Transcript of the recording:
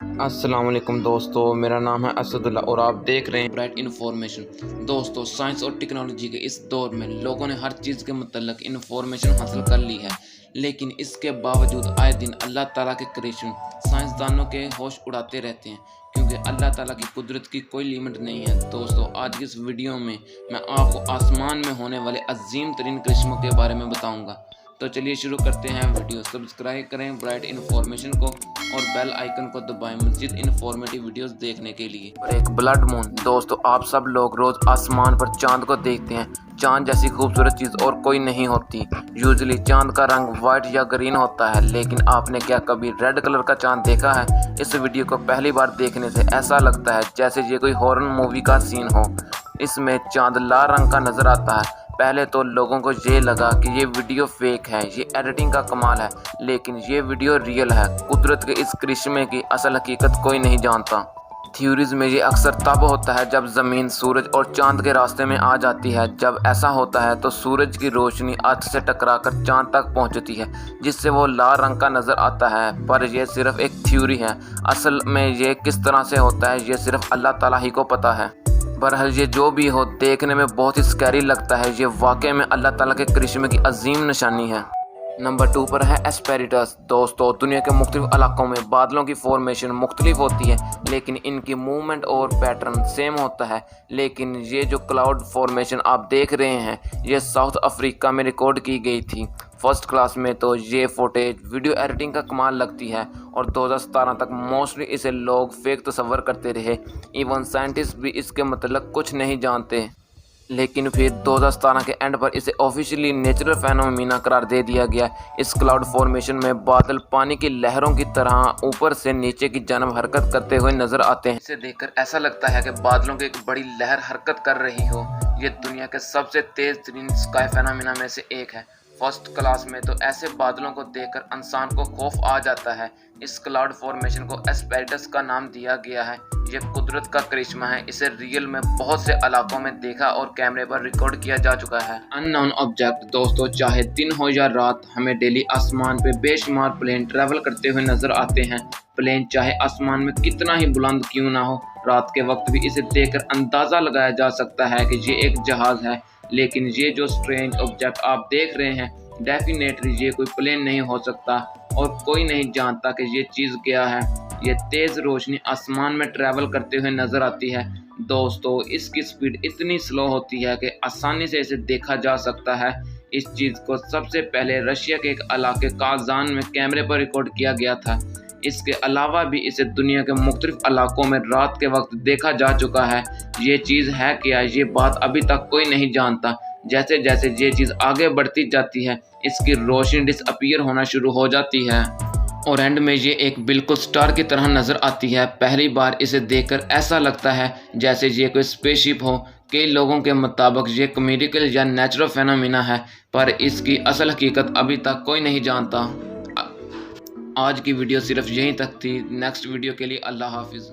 अस्सलाम वालेकुम दोस्तों, मेरा नाम है असदुल्ला और आप देख रहे हैं ब्राइट इन्फॉर्मेशन। दोस्तों, साइंस और टेक्नोलॉजी के इस दौर में लोगों ने हर चीज़ के मुतल्लिक इन्फॉर्मेशन हासिल कर ली है, लेकिन इसके बावजूद आए दिन अल्लाह ताला के क्रिएशन साइंसदानों के होश उड़ाते रहते हैं, क्योंकि अल्लाह ताला की कुदरत की कोई लिमिट नहीं है। दोस्तों, आज की इस वीडियो में मैं आपको आसमान में होने वाले अजीम तरीन करिश्मों के बारे में बताऊँगा। तो चलिए शुरू करते हैं वीडियो। सब्सक्राइब करें ब्राइट इन्फॉर्मेशन को और बेल आइकन को दबाएं मज़ीद इन्फॉर्मेटिव वीडियोस देखने के लिए। और एक ब्लड मून। दोस्तों, आप सब लोग रोज आसमान पर चांद को देखते हैं। चांद जैसी खूबसूरत चीज़ और कोई नहीं होती। यूजुअली चांद का रंग वाइट या ग्रीन होता है, लेकिन आपने क्या कभी रेड कलर का चांद देखा है? इस वीडियो को पहली बार देखने से ऐसा लगता है जैसे ये कोई हॉरर मूवी का सीन हो। इसमें चांद लाल रंग का नजर आता है। पहले तो लोगों को ये लगा कि ये वीडियो फेक है, ये एडिटिंग का कमाल है, लेकिन ये वीडियो रियल है। कुदरत के इस करिश्मे की असल हकीकत कोई नहीं जानता। थ्योरीज में ये अक्सर तब होता है जब ज़मीन सूरज और चांद के रास्ते में आ जाती है। जब ऐसा होता है तो सूरज की रोशनी अर्थ से टकराकर चांद तक पहुंचती है, जिससे वो लाल रंग का नज़र आता है। पर यह सिर्फ एक थ्योरी है। असल में ये किस तरह से होता है ये सिर्फ अल्लाह ताला ही को पता है। बहरहाल ये जो भी हो, देखने में बहुत ही स्कैरी लगता है। ये वाकई में अल्लाह ताला के करिश्मे की अजीम निशानी है। नंबर 2 पर है एस्पेरिटस। दोस्तों, दुनिया के मुख्तलिफ इलाकों में बादलों की फॉर्मेशन मुख्तलिफ होती है, लेकिन इनकी मूवमेंट और पैटर्न सेम होता है। लेकिन ये जो क्लाउड फॉर्मेशन आप देख रहे हैं, ये साउथ अफ्रीका में रिकॉर्ड की गई थी। फर्स्ट क्लास में तो ये फुटेज वीडियो एडिटिंग का कमाल लगती है, और 2017 तक मोस्टली इसे लोग फेक तस्वर करते रहे। इवन साइंटिस्ट भी इसके मतलब कुछ नहीं जानते, लेकिन फिर 2017 के एंड पर इसे ऑफिशियली नेचुरल फेनोमेना करार दे दिया गया। इस क्लाउड फॉर्मेशन में बादल पानी की लहरों की तरह ऊपर से नीचे की जानब हरकत करते हुए नजर आते हैं। इसे देखकर ऐसा लगता है कि बादलों की एक बड़ी लहर हरकत कर रही हो। ये दुनिया के सबसे तेज तरीन स्काई फेनोमेना में से एक है। फर्स्ट क्लास में तो ऐसे बादलों को देखकर इंसान को खौफ आ जाता है। इस क्लाउड फॉर्मेशन को एस्पेरिटस का नाम दिया गया है। ये कुदरत का करिश्मा है। इसे रियल में बहुत से इलाकों में देखा और कैमरे पर रिकॉर्ड किया जा चुका है। Unknown object. दोस्तों, चाहे दिन हो या रात, हमें डेली आसमान पे बेशुमार प्लेन ट्रैवल करते हुए नजर आते हैं। प्लेन चाहे आसमान में कितना ही बुलंद क्यों ना हो, रात के वक्त भी इसे देखकर अंदाजा लगाया जा सकता है कि ये एक जहाज है। लेकिन ये जो स्ट्रेंज ऑब्जेक्ट आप देख रहे हैं, डेफिनेटली ये कोई प्लेन नहीं हो सकता, और कोई नहीं जानता कि ये चीज़ क्या है। ये तेज़ रोशनी आसमान में ट्रैवल करते हुए नज़र आती है। दोस्तों, इसकी स्पीड इतनी स्लो होती है कि आसानी से इसे देखा जा सकता है। इस चीज़ को सबसे पहले रशिया के एक इलाके काजान में कैमरे पर रिकॉर्ड किया गया था। इसके अलावा भी इसे दुनिया के मुख्तलिफ इलाकों में रात के वक्त देखा जा चुका है। ये चीज़ है क्या, ये बात अभी तक कोई नहीं जानता। जैसे जैसे ये चीज़ आगे बढ़ती जाती है, इसकी रोशनी डिसअपीयर होना शुरू हो जाती है, और एंड में ये एक बिल्कुल स्टार की तरह नज़र आती है। पहली बार इसे देखकर ऐसा लगता है जैसे ये कोई स्पेसशिप हो। कई लोगों के मुताबिक ये कॉमेडिकल या नेचुरल फेनोमेना है, पर इसकी असल हकीकत अभी तक कोई नहीं जानता। आज की वीडियो सिर्फ यहीं तक थी। नेक्स्ट वीडियो के लिए अल्लाह हाफिज़।